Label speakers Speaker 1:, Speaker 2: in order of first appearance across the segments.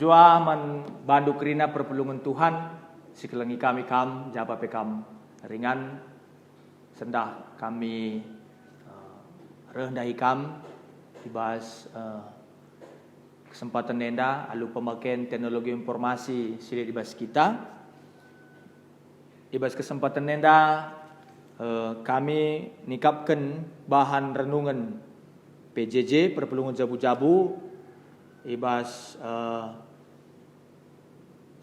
Speaker 1: jua man bandu kerina perpulungan Tuhan sikelengi kami japa pekam ringan sendah kami rendahi dibahas kesempatan nenda alu pemakaian teknologi informasi silik dibahas kita dibahas kesempatan nenda kami nikapkan bahan renungan PJJ perpulungan jabu-jabu ibas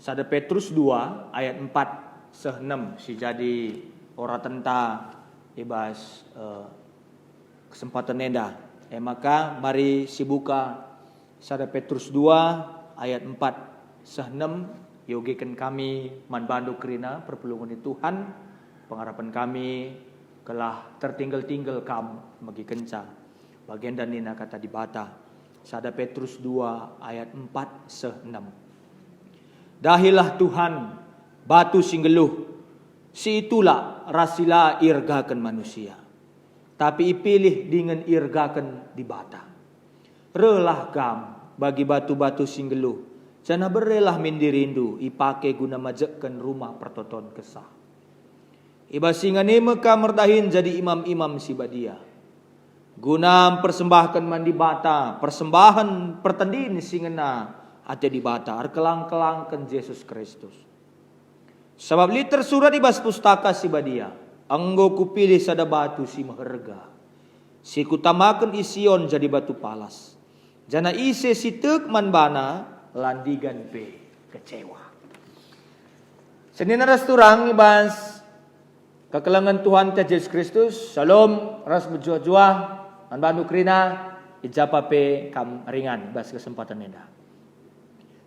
Speaker 1: 1 Petrus 2 ayat 4 6 si jadi ora tenta ibas kesempatan nenda. Maka mari si buka 1 Petrus 2 ayat 4 6 yogikan kami manbandu kerina perpulungan Tuhan pengharapan kami kelah tertinggal-tinggal kam bagi kenca bagian dan nina kata dibata 1 Petrus 2 ayat 4 6 dahilah Tuhan batu singgeluh si itulah rasila irgakan manusia tapi ipilih dengan irgakan dibata relah gam bagi batu-batu singgeluh jana berelah mindirindu ipake guna majekkan rumah pertoton kesah ibasingane meka merdahin jadi imam-imam si badia guna persembahkan mandi bata persembahan pertandin singena ate di bata arkelang-kelangkan Yesus Kristus sebab li tersurat di bas pustaka si badia anggo kupilih sada batu si maharga si kutamakan ision jadi batu palas jana ise si tek manbana landigan pe kecewa senina rasturang ibas kekelangan Tuhan Yesus Kristus, Shalom, ras berjua-jua, manbandu krina, ijapa pe kam ringan, bas kesempatan nenda.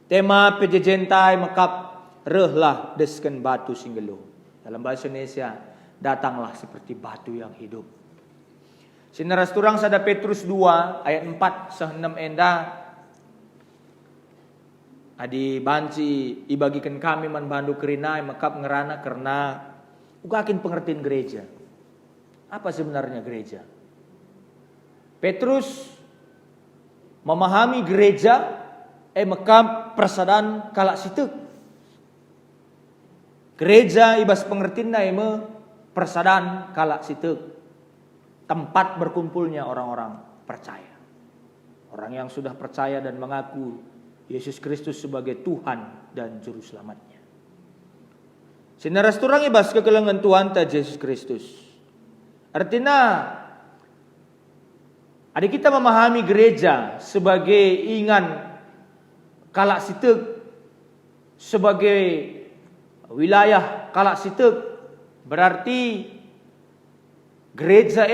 Speaker 1: Tema pejejentai makap rehlah desken batu singgelu. Dalam bahasa Indonesia, datanglah seperti batu yang hidup. Sinaras turang 1 Petrus 2 ayat 4 6 enda. Adi banci ibagikan kami manbandu krina makap ngerana karena ugakin pengertian gereja. Apa sebenarnya gereja? Petrus memahami gereja mekam persadaan kalak sitek. Gereja ibas pengertian naime persadaan kalak sitek. Tempat berkumpulnya orang-orang percaya. Orang yang sudah percaya dan mengaku Yesus Kristus sebagai Tuhan dan Juru Selamatnya. Sinaras turang ibas kekelangan Tuhan ta Yesus Kristus. Artinya ada kita memahami gereja sebagai ingan kalak sitek sebagai wilayah kalak sitek berarti gereja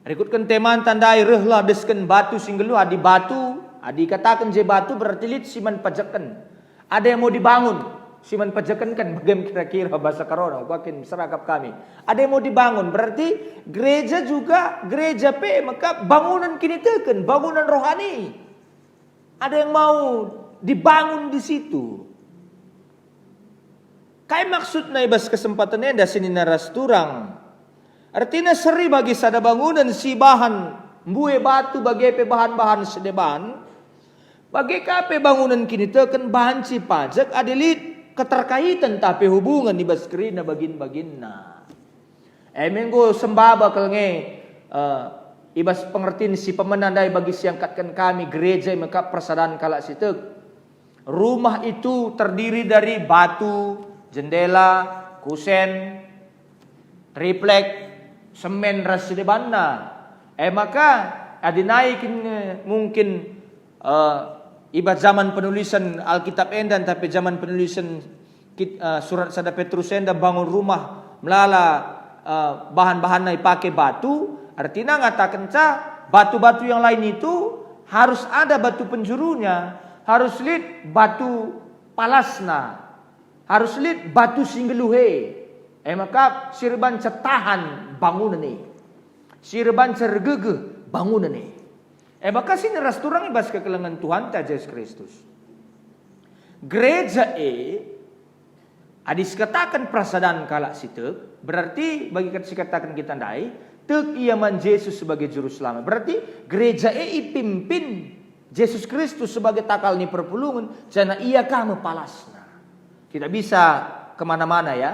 Speaker 1: rekutkan teman tandai rehlah desken batu singgelu adi batu adi katakan je batu berarti lit siman pajakan ada yang mau dibangun siman pajakan kan bagaimana kira-kira bahasa karona wakin seragap kami ada yang mau dibangun berarti gereja juga gereja maka bangunan kini teken bangunan rohani ada yang mau dibangun di situ kayak maksudnya ibas kesempatannya ada sini naras turang artinya seri bagi sada bangunan si bahan mbue batu bagi bahan-bahan sedeban bagi kape bangunan kini teken bahan si pajak adilit keterkaitan tapi hubungan di baskrina bagin-baginna. Minggu sembaba kelenge ibas pengertian si pemenandai bagi siangkatkan kami gereja maka persadaan kalak sitek. Rumah itu terdiri dari batu, jendela, kusen, triplek, semen rasidebanna. Maka adinaikin mungkin ibarat zaman penulisan Alkitab endan tapi zaman penulisan surat 1 Petrus endan bangun rumah melala bahan-bahan yang pakai batu artinya ngatakan batu-batu yang lain itu harus ada batu penjurunya harus lihat batu palasna harus lihat batu singgeluhe maka sirban cetahan bangunan ini sirban cergege bangunan ini maka sini rasturang ibas kekelangan Tuhan ta Yesus Kristus. Gereja adis katakan prasadaan kalak sitek berarti bagi katakan kita ndai tek iaman Yesus sebagai juru selamat. Berarti gereja ipimpin Yesus Kristus sebagai takal ni perpulungan, jana ia kami palasna. Tidak bisa kemana-mana ya.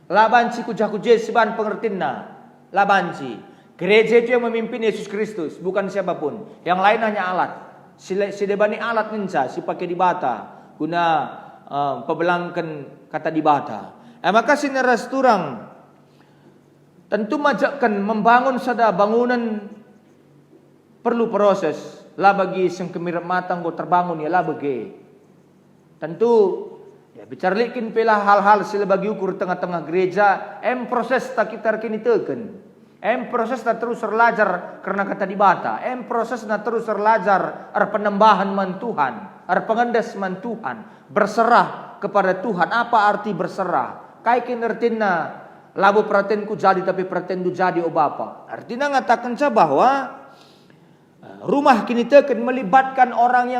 Speaker 1: Labanci kujaku jesiban pengertinna. Labanci. Gereja itu yang memimpin Yesus Kristus, bukan siapapun. Yang lain hanya alat. Si debani alat ninja, si pakai dibata. Guna pebelangkan kata dibata. Maka sineras turang. Tentu majakkan membangun sada bangunan perlu proses. Lah bagi sing kemirap matang go terbangun ya lah bagi. Tentu ya bicara likin pela hal-hal sila bagi ukur tengah-tengah gereja. Proses tak kita kini teken. Proses tak terus terlajar karena kata dibata. Proses tak terus terlajar penembahan man Tuhan, pengendas man Tuhan, berserah kepada Tuhan. Apa arti berserah? Kai kinertina labu peratenku jadi tapi peratendu jadi o Bapa. Artinya ngatakan saya bahwa rumah kini teken melibatkan orang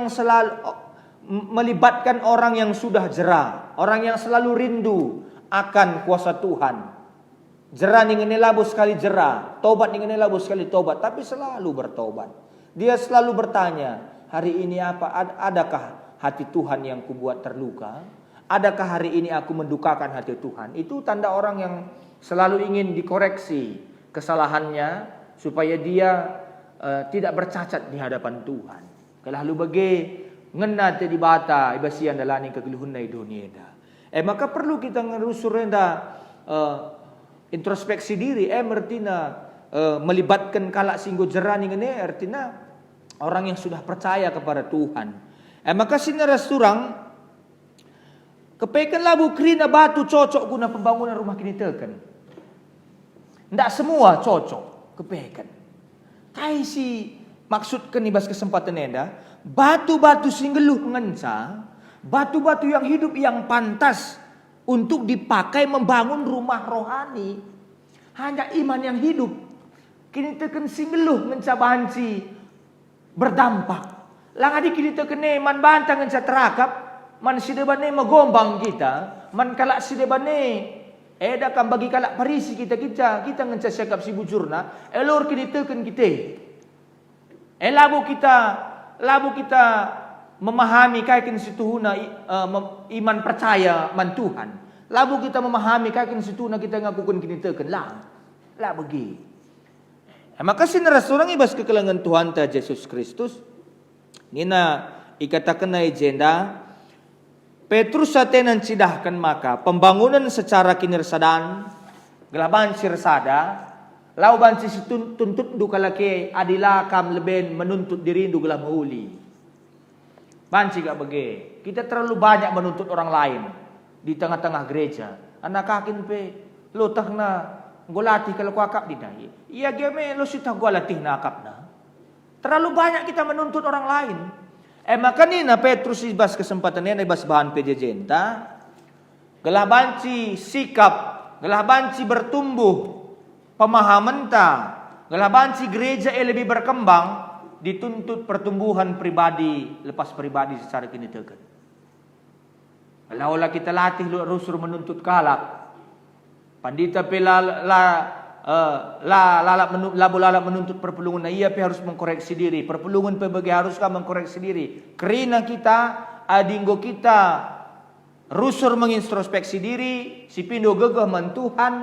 Speaker 1: yang sudah jera, orang yang selalu rindu akan kuasa Tuhan. Jera ingin labu sekali jera, tobat ingin labu sekali tobat, tapi selalu bertobat. Dia selalu bertanya, hari ini apa? Adakah hati Tuhan yang kubuat terluka? Adakah hari ini aku mendukakan hati Tuhan? Itu tanda orang yang selalu ingin dikoreksi kesalahannya supaya dia tidak bercacat di hadapan Tuhan. Kalau bagi ngena te di bata ibasian dalani kegeluhun na dunia da. Maka perlu kita ngerusur introspeksi diri. Artinya melibatkan kalak singgo jerani ngene artinya orang yang sudah percaya kepada Tuhan. Maka sineras turang kepekan labu krina batu cocok guna pembangunan rumah kini teken. Ndak semua cocok kepekan. Kai si maksud kenibas kesempatan enda, batu-batu singgeluh ngenca, batu-batu yang hidup yang pantas untuk dipakai membangun rumah rohani. Hanya iman yang hidup. Kini teken singgeluh ngenca banci berdampak. Langadi kini teken man bantang ngenca terakap, man sidebane magombang kita, man kalak sidebane kan bagi kalak parisi kita ngenca syakap si bujurna, elor kini teken kita. Labu kita memahami kaikin situhuna iman percaya man Tuhan. Labu kita memahami kaikin situhuna kita ngakukun kini teken lah bagi. Maka sineras orang ibas kekelangan Tuhan ta Yesus Kristus. Nina ikatakan na agenda Petrus satenan cidahkan maka pembangunan secara kinirsadan gelaban sirsada lauban si tuntut du kalake adila kam leben menuntut diri du gelah mauli. Banci gak bege. Kita terlalu banyak menuntut orang lain di tengah-tengah gereja. Anak kakin pe lo tak na golati kalau kuakap di dai. Iya game lo sita golati na akap na. Terlalu banyak kita menuntut orang lain. Maka ni na Petrus ibas kesempatan ni ibas bahan pejejenta. Gelah banci sikap, gelah banci bertumbuh pemahaman ta, gelah banci gereja lebih berkembang dituntut pertumbuhan pribadi lepas pribadi secara kini tekan. Kalau kita latih rusur menuntut kalak, pandita pela lalap menuntut perpulungan, ia harus mengkoreksi diri. Perpulungan PBG haruskah mengkoreksi diri. Kerana kita, adinggo kita, rusur mengintrospeksi diri, si pindo gegah man Tuhan,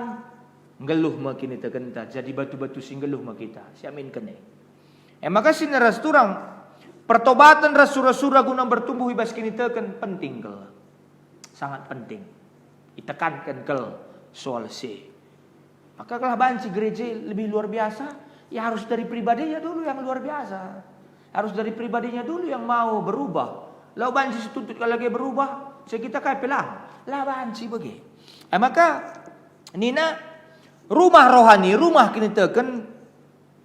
Speaker 1: ngeluh makin kita kenta. Jadi batu-batu singgeluh mak kita. Siamin kene. Maka sineras turang, pertobatan rasura-rasura guna bertumbuh ibas kini tekan penting kel. Sangat penting. Ditekankan kel soal si. Maka kalau banci gereja lebih luar biasa, ya harus dari pribadinya dulu yang luar biasa. Harus dari pribadinya dulu yang mau berubah. Lau banci setuntut kalau lagi berubah, kita kayak pelang. Lah banci bagi. Maka nina rumah rohani, rumah kini teken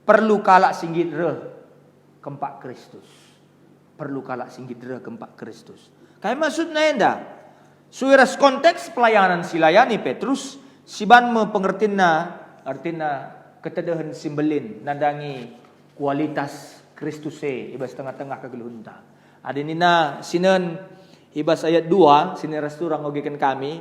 Speaker 1: perlu kalak singgit re kempak Kristus. Perlu kalak singgit re kempak Kristus. Kayak maksudnya enggak? Suiras konteks pelayanan silayani Petrus siban pengertina artina ketedahan simbelin nandangi kualitas Kristuse ibas tengah-tengah kegeluhunta. Ada nina sinen ibas ayat 2 sini resturang ngogekan kami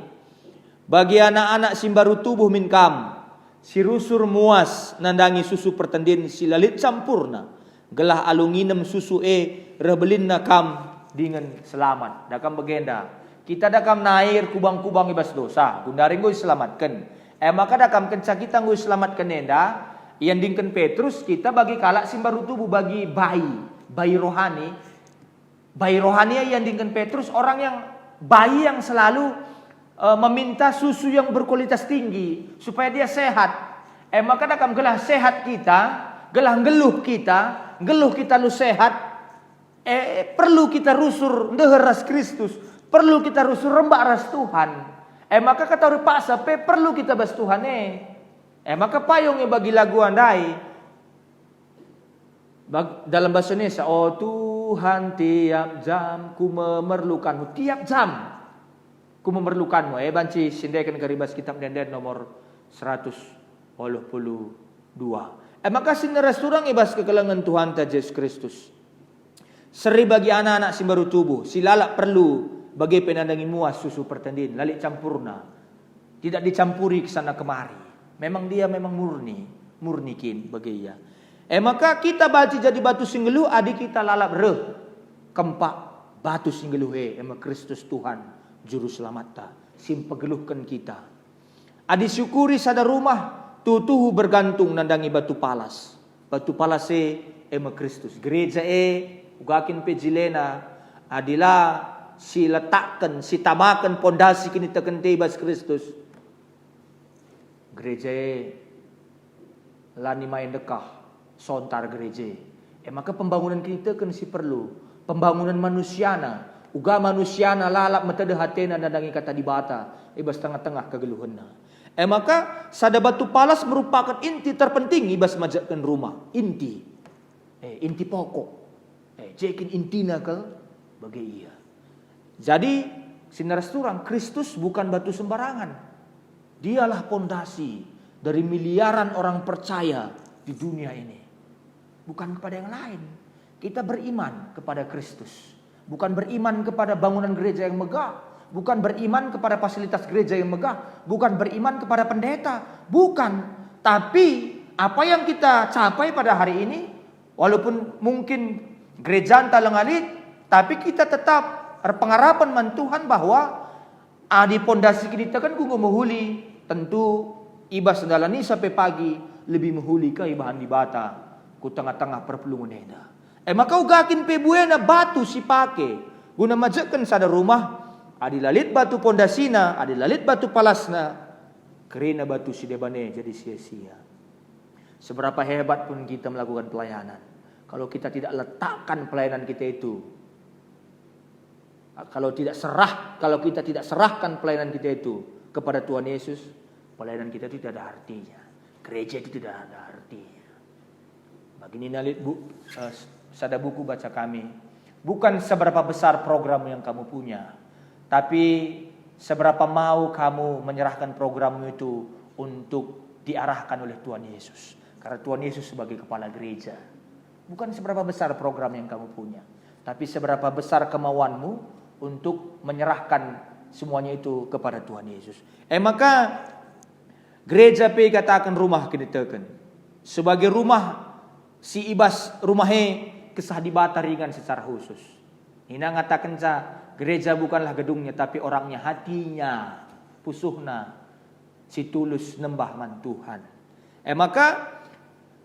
Speaker 1: bagi anak-anak simbaru tubuh minkam si rusur muas nandangi susu pertendin silalit campurna gelah alunginem susu rebelin nakam dengan selamat. Dakam begenda. Kita dakam nair kubang-kubang ibas dosa. Gundaring gue selamatkan. Maka dakam kenca kita gue selamatkan enda. Yang dingken Petrus kita bagi kalak simbaru tubuh bagi bayi rohani. Bayi rohani yang dingken Petrus orang yang bayi yang selalu meminta susu yang berkualitas tinggi supaya dia sehat. Maka dakam gelah sehat kita, gelah geluh kita lu sehat. Perlu kita rusur ndeheras Kristus, perlu kita rusur rembak ras Tuhan. Maka kata orang paksa perlu kita bas Tuhan maka payungnya bagi lagu andai dalam bahasa Indonesia, oh Tuhan tiap jam ku memerlukanmu, tiap jam ku memerlukanmu. Banci sindekan karibas kitab denden nomor 182. Maka sineras turang ibas kekelangan Tuhan ta Yesus Kristus. Seri bagi anak-anak si baru tubuh, si lalak perlu bagi penandangi muas susu pertandin, lalik campurna, tidak dicampuri kesana kemari. Memang dia memang murnikin bagi ia. Maka kita baci jadi batu singgeluh, adik kita lalap kempak batu singgeluh emak Kristus Tuhan juru selamat ta, simpegeluhkan kita. Adi syukuri sada rumah tutuhu bergantung nandangi batu palas emak Kristus. Gereja ugakin pejilena adila si letakkan si tamakan pondasi kini tekan tebas Kristus. Gereja lani main dekah sontar gereja. Maka pembangunan kita kan si perlu pembangunan manusiana uga manusiana lalap mata dehatena nandangi kata dibata ibas tengah-tengah kegeluhanna. Maka sada batu palas merupakan inti terpenting ibas majakkan rumah inti pokok. Jekin intina ke bagi ia. Jadi sinaras turang Kristus bukan batu sembarangan. Dialah pondasi dari miliaran orang percaya di dunia ini. Bukan kepada yang lain. Kita beriman kepada Kristus. Bukan beriman kepada bangunan gereja yang megah. Bukan beriman kepada fasilitas gereja yang megah. Bukan beriman kepada pendeta. Bukan. Tapi apa yang kita capai pada hari ini, walaupun mungkin gereja talengalit, tapi kita tetap berpengharapan man Tuhan bahwa di pondasi kita kan gua menghuli tentu ibas sendalani sampai pagi lebih menghuli ke ibahan di bata ku tengah-tengah perpelungan eda. Maka ugakin pebuena batu si pake guna majakkan sada rumah adilalit batu pondasina adilalit batu palasna kerina batu si debane jadi sia-sia. Seberapa hebat pun kita melakukan pelayanan, kalau kita tidak letakkan pelayanan kita itu, kalau kita tidak serahkan pelayanan kita itu kepada Tuhan Yesus, pelayanan kita itu tidak ada artinya. Gereja itu tidak ada artinya. Begini nalit sada buku baca kami, bukan seberapa besar program yang kamu punya, tapi seberapa mau kamu menyerahkan programmu itu untuk diarahkan oleh Tuhan Yesus. Karena Tuhan Yesus sebagai kepala gereja. Bukan seberapa besar program yang kamu punya, tapi seberapa besar kemauanmu untuk menyerahkan semuanya itu kepada Tuhan Yesus. Maka gereja katakan rumah keditekan sebagai rumah si ibas rumahnya kesah dibata ringan secara khusus. Ina ngatakan gereja bukanlah gedungnya tapi orangnya, hatinya, pusuhna si tulus nembah man Tuhan. Maka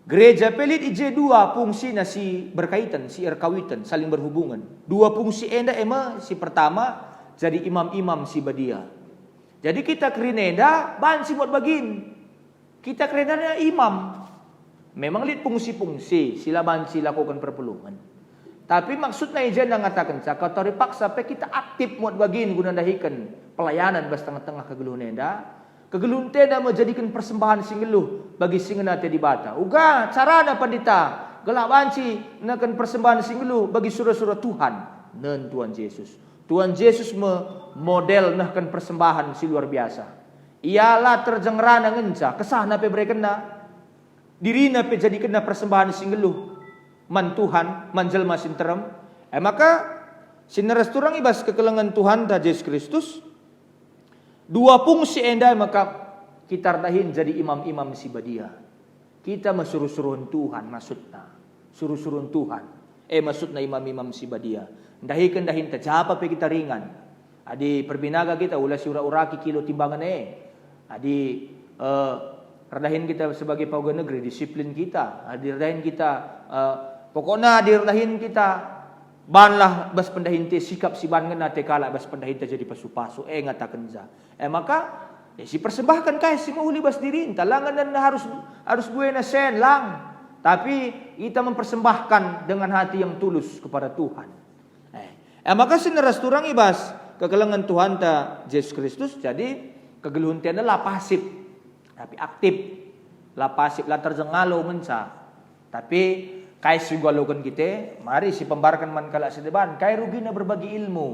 Speaker 1: gereja pelit ije dua fungsi si berkaitan, si erkawitan, saling berhubungan. Dua fungsi enda si pertama jadi imam-imam si badia. Jadi kita kerinenda bansi buat bagin. Kita kerinenda imam. Memang lihat fungsi-fungsi sila bansi lakukan perpelungan. Tapi maksudnya ijen ngatakan kalau terpaksa kita aktif buat bagin guna dahikan pelayanan bas tengah-tengah kegeluhan enda. Kegeluhan tenda menjadikan persembahan singeluh bagi singena te di bata. Uga carana pandita gelak banci nakan persembahan singeluh bagi surah-surah Tuhan nen Tuhan Yesus. Tuhan Yesus model nahkan persembahan si luar biasa. Ialah terjengrana ngenca kesah nape berekena diri nape jadi kena persembahan singeluh man Tuhan manjelma sinterem. Maka sineras turang ibas kekelengan Tuhan ta Yesus Kristus. Dua fungsi enda maka kita dahin jadi imam-imam si badia. Kita suruh-suruhan Tuhan maksudnya. Suruh-suruhan Tuhan. Maksud na imam-imam si badia. Dahikan ta japa pe kita ringan. Adi perbinaga kita ulah si ura-uraki kilo timbangan Adi rendahin kita sebagai pegawai negeri, disiplin kita. Adi rendahin kita pokoknya direndahin kita. Banlah bas pendahin te sikap si ban ngena te kala bas pendahin te jadi pasu-pasu ngatakan za. Maka si persembahkan kaya si mauli bas diri talangan dan harus buena sen lang. Tapi kita mempersembahkan dengan hati yang tulus kepada Tuhan. Maka sineras turang ibas kegelengan Tuhan ta Yesus Kristus jadi kegeluhun tiada lah pasif tapi aktif. Lah pasif lah terjengalo menca. Tapi kaya sigalokan kita, mari si pembarkan man kala sa deban, kaya rugi na berbagi ilmu.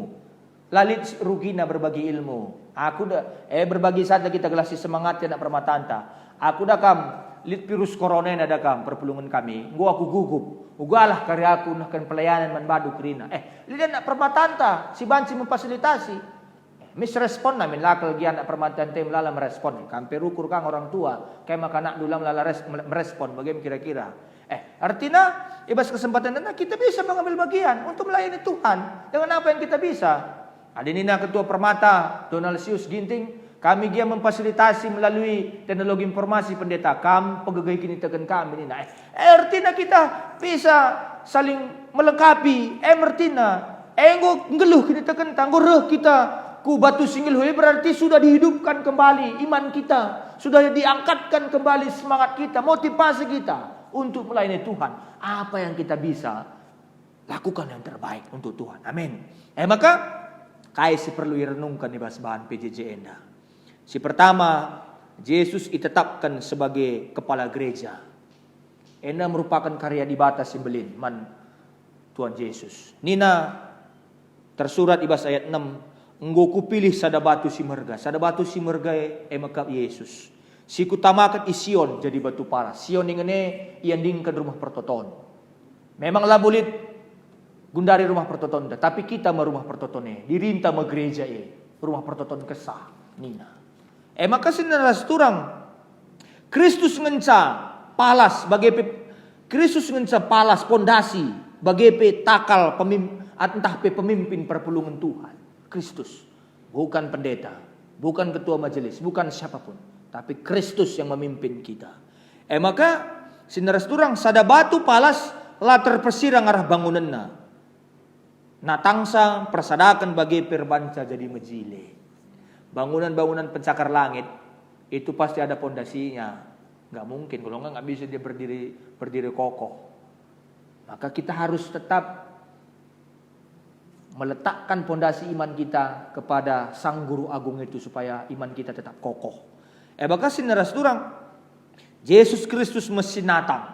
Speaker 1: Lalit rugi na berbagi ilmu. Aku dah berbagi saja kita gelasi semangat ya nak permatanta. Aku dah kam lit virus corona na dah kam perpulungan kami. Gua aku gugup. Ugalah karya aku nak pelayanan man badu krina. Lihat nak permatanta, si banci memfasilitasi. Misrespon namin lakal gian nak permatanta melala merespon. Kampe rukur kang orang tua, kaya makanak dulam lala merespon. Bagaimana kira-kira? Artinya ibas kesempatan dan kita bisa mengambil bagian untuk melayani Tuhan dengan apa yang kita bisa. Adinina Ketua Permata Donalsius Ginting, kami dia memfasilitasi melalui teknologi informasi pendeta kam pegegay kini tekan kami nina. Artinya kita bisa saling melengkapi. Artinya enggo ngeluh kini tekan tanggureh kita ku batu singgil berarti sudah dihidupkan kembali iman kita, sudah diangkatkan kembali semangat kita, motivasi kita untuk melayani Tuhan. Apa yang kita bisa lakukan yang terbaik untuk Tuhan. Amin. Maka kaya si perlu irenungkan di bahan PJJ enda. Si pertama, Yesus ditetapkan sebagai kepala gereja. Enda merupakan karya dibatas simbelin man Tuhan Yesus. Nina tersurat di bahasa ayat 6, enggo kupilih sada batu si merga. Sada batu si merga makap Yesus. Si kutamakan Sion jadi batu paras. Sion ingene iandingkan rumah pertoton. Memanglah bulit gundari rumah pertoton, tapi kita mah rumah pertoton dirinta mah gereja rumah pertoton kesah nina. Maka sineras turang Kristus ngenca palas bagi Kristus ngenca palas pondasi bagi takal pemimpin perpulungan Tuhan. Kristus, bukan pendeta, bukan ketua majelis, bukan siapapun. Tapi Kristus yang memimpin kita. Maka sineras turang sada batu palas lah terpesirang arah bangunanna. Natangsa persadakan bagi perbanca jadi mejile. Bangunan-bangunan pencakar langit itu pasti ada pondasinya. Nggak mungkin kalau nggak bisa dia berdiri kokoh. Maka kita harus tetap meletakkan pondasi iman kita kepada Sang Guru Agung itu supaya iman kita tetap kokoh. Maka sineras turang Yesus Kristus mesinatang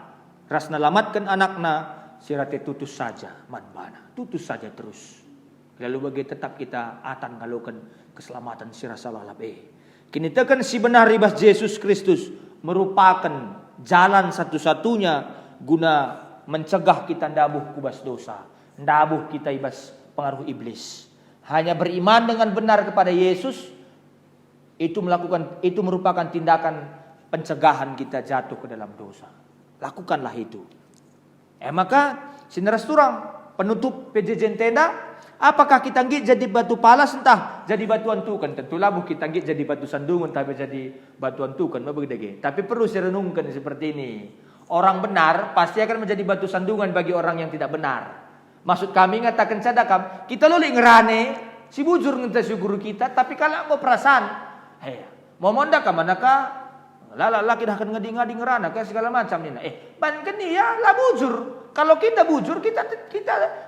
Speaker 1: ras nalamatkan anakna sirate tutus saja manbana tutus saja terus lalu bagi tetap kita atan ngalukan keselamatan sirasalalap kini tekan si benar ribas Yesus Kristus merupakan jalan satu-satunya guna mencegah kita ndabuh kubas dosa, ndabuh kita ibas pengaruh iblis. Hanya beriman dengan benar kepada Yesus itu merupakan tindakan pencegahan kita jatuh ke dalam dosa. Lakukanlah itu. Maka sineras turang penutup PJJ tenda, apakah kita nggih jadi batu palas entah jadi batuan tukan? Tentulah bukan kita nggih jadi batu sandungan tapi jadi batuan tukan, tapi perlu direnungkan seperti ini. Orang benar pasti akan menjadi batu sandungan bagi orang yang tidak benar. Maksud kami ngatakan sadakam, kita loli ngerane si bujur ngenta si guru kita, tapi kalau mau perasaan mau monda ka manaka laki dah akan ngadi-ngadi ngerana kayak segala macam ni. Ban kan ya lah bujur. Kalau kita bujur kita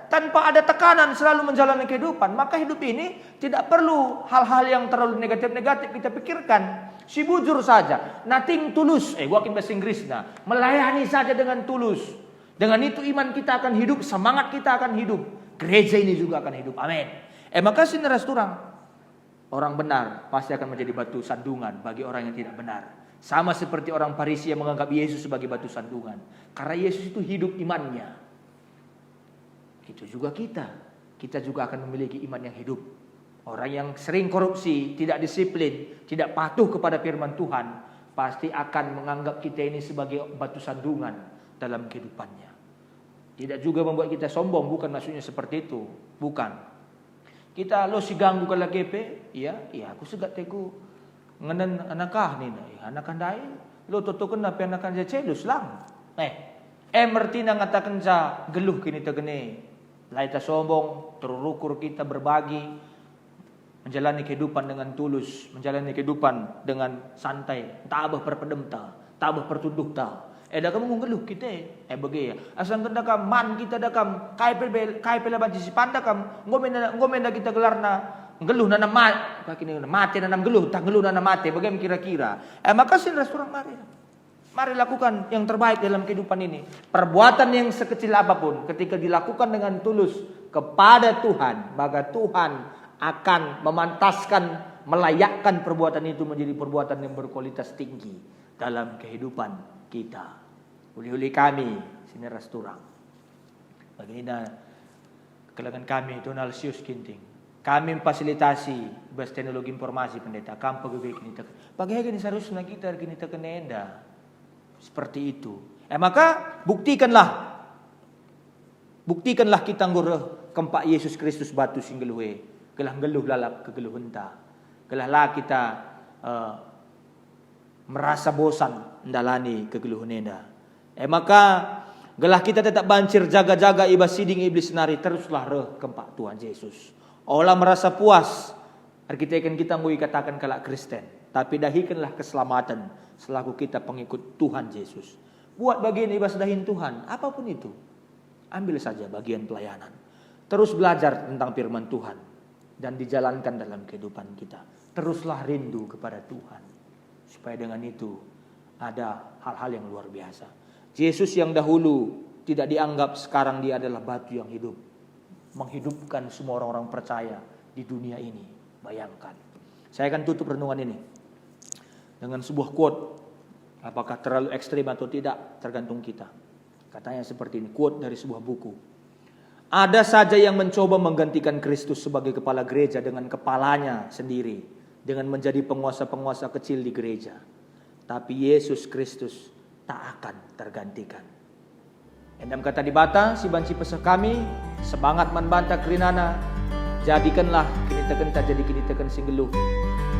Speaker 1: tanpa ada tekanan selalu menjalani kehidupan, maka hidup ini tidak perlu hal-hal yang terlalu negatif-negatif kita pikirkan. Si bujur saja, nothing tulus. Wakin bahasa Inggris melayani saja dengan tulus. Dengan itu iman kita akan hidup, semangat kita akan hidup, gereja ini juga akan hidup. Amin. Maka sineras turang orang benar pasti akan menjadi batu sandungan bagi orang yang tidak benar. Sama seperti orang Farisi yang menganggap Yesus sebagai batu sandungan. Karena Yesus itu hidup imannya. Itu juga kita. Kita juga akan memiliki iman yang hidup. Orang yang sering korupsi, tidak disiplin, tidak patuh kepada firman Tuhan, pasti akan menganggap kita ini sebagai batu sandungan dalam kehidupannya. Tidak juga membuat kita sombong, bukan maksudnya seperti itu. Bukan. Kita lo si ganggu kalau gepe, iya aku segat teku ngenen anakah ni, anakan dai, lo totokan apa anakan je celus lang. Merti na ngatakan sa geluh kini tegene. Laita sombong, terukur kita berbagi, menjalani kehidupan dengan tulus, menjalani kehidupan dengan santai, tak abah perpedem ta, tak abah pertunduh ta. Dah kamu ngeluh kita, bagi ya. Asal kena kam man kita dah kam kai pela banci si panda kam ngomen kita gelarna ngeluh nana mat, kaki ni mati nana geluh, tak ngeluh nana mati. Bagaimana kira-kira? Maka sin restoran mari lakukan yang terbaik dalam kehidupan ini. Perbuatan yang sekecil apapun, ketika dilakukan dengan tulus kepada Tuhan, maka Tuhan akan memantaskan, melayakkan perbuatan itu menjadi perbuatan yang berkualitas tinggi dalam kehidupan kita. Uli-uli kami sini resturang. Bagaimana kelangan kami Donalsius Ginting. Kami memfasilitasi bas teknologi informasi pendeta. Kami pegawai kita. Bagaimana seharusnya kita kini terkenenda seperti itu. Maka buktikanlah kita ngurah kempak Yesus Kristus batu singgeluhe. Gelah geluh lalap kegeluh henta. Gelah lah kita merasa bosan ndalani kegeluhan enda. Maka gelah kita tetap bancir jaga-jaga ibas siding iblis nari teruslah reh kempak Tuhan Yesus. Olah merasa puas kita ngui katakan kalak Kristen, tapi dahikanlah keselamatan selaku kita pengikut Tuhan Yesus. Buat bagian ibas dahin Tuhan, apapun itu. Ambil saja bagian pelayanan. Terus belajar tentang firman Tuhan dan dijalankan dalam kehidupan kita. Teruslah rindu kepada Tuhan. Supaya dengan itu ada hal-hal yang luar biasa. Yesus yang dahulu tidak dianggap, sekarang dia adalah batu yang hidup. Menghidupkan semua orang-orang percaya di dunia ini. Bayangkan. Saya akan tutup renungan ini dengan sebuah quote. Apakah terlalu ekstrim atau tidak, tergantung kita. Katanya seperti ini, quote dari sebuah buku. Ada saja yang mencoba menggantikan Kristus sebagai kepala gereja dengan kepalanya sendiri, dengan menjadi penguasa-penguasa kecil di gereja. Tapi Yesus Kristus tak akan tergantikan. Endam kata di bata, si banci pesah kami, semangat membantah kerinana, jadikanlah kini teken tak jadi kini teken singgeluh.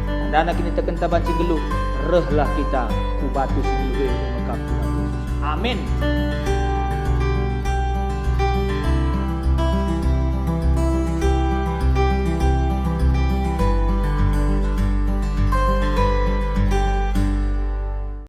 Speaker 1: Tandana kini teken tak banci geluh, rehlah kita ku batu singgeluh ini mengkap Tuhan Yesus. Amin.